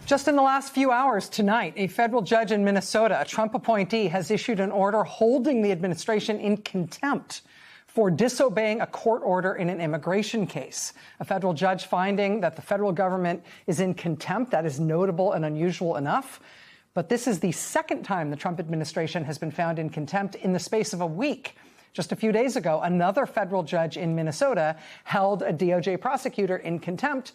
Just in the last few hours tonight, a federal judge in Minnesota, a Trump appointee, has issued an order holding the administration in contempt for disobeying a court order in an immigration case. A federal judge finding that the federal government is in contempt. That is notable and unusual enough. But this is the second time the Trump administration has been found in contempt in the space of a week. Just a few days ago, another federal judge in Minnesota held a DOJ prosecutor in contempt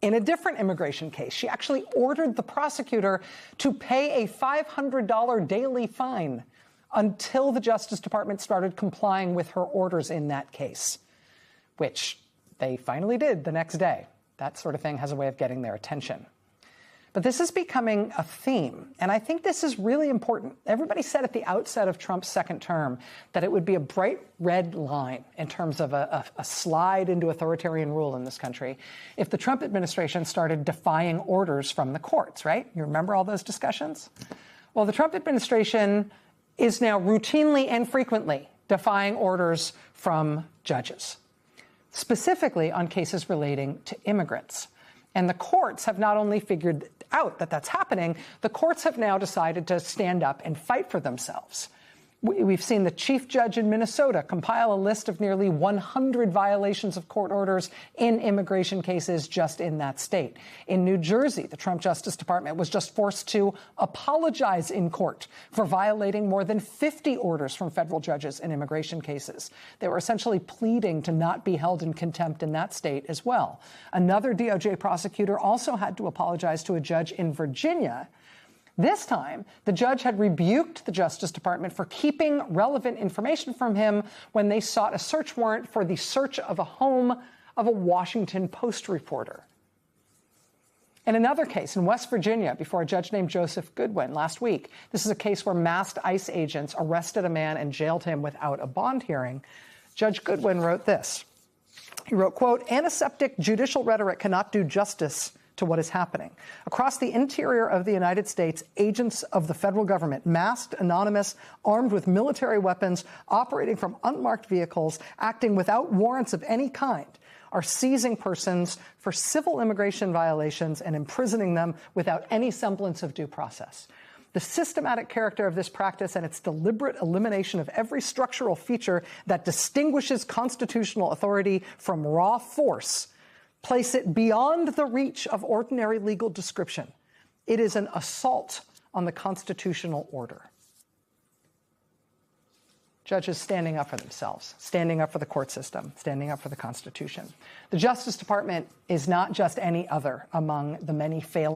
in a different immigration case. She actually ordered the prosecutor to pay a $500 daily fine until the Justice Department started complying with her orders in that case, which they finally did the next day. That sort of thing has a way of getting their attention. But this is becoming a theme, and I think this is really important. Everybody said at the outset of Trump's second term that it would be a bright red line in terms of a slide into authoritarian rule in this country if the Trump administration started defying orders from the courts, right? You remember all those discussions? Well, the Trump administration is now routinely and frequently defying orders from judges, specifically on cases relating to immigrants. And the courts have not only figured out that that's happening, the courts have now decided to stand up and fight for themselves. We've seen the chief judge in Minnesota compile a list of nearly 100 violations of court orders in immigration cases just in that state. In New Jersey, the Trump Justice Department was just forced to apologize in court for violating more than 50 orders from federal judges in immigration cases. They were essentially pleading to not be held in contempt in that state as well. Another DOJ prosecutor also had to apologize to a judge in Virginia. This time, the judge had rebuked the Justice Department for keeping relevant information from him when they sought a search warrant for the search of a home of a Washington Post reporter. In another case in West Virginia, before a judge named Joseph Goodwin last week, this is a case where masked ICE agents arrested a man and jailed him without a bond hearing. Judge Goodwin wrote this. He wrote, quote, "Antiseptic judicial rhetoric cannot do justice to what is happening. Across the interior of the United States, agents of the federal government, masked, anonymous, armed with military weapons, operating from unmarked vehicles, acting without warrants of any kind, are seizing persons for civil immigration violations and imprisoning them without any semblance of due process. The systematic character of this practice and its deliberate elimination of every structural feature that distinguishes constitutional authority from raw force place it beyond the reach of ordinary legal description. It is an assault on the constitutional order." Judges standing up for themselves, standing up for the court system, standing up for the Constitution. The Justice Department is not just any other among the many failed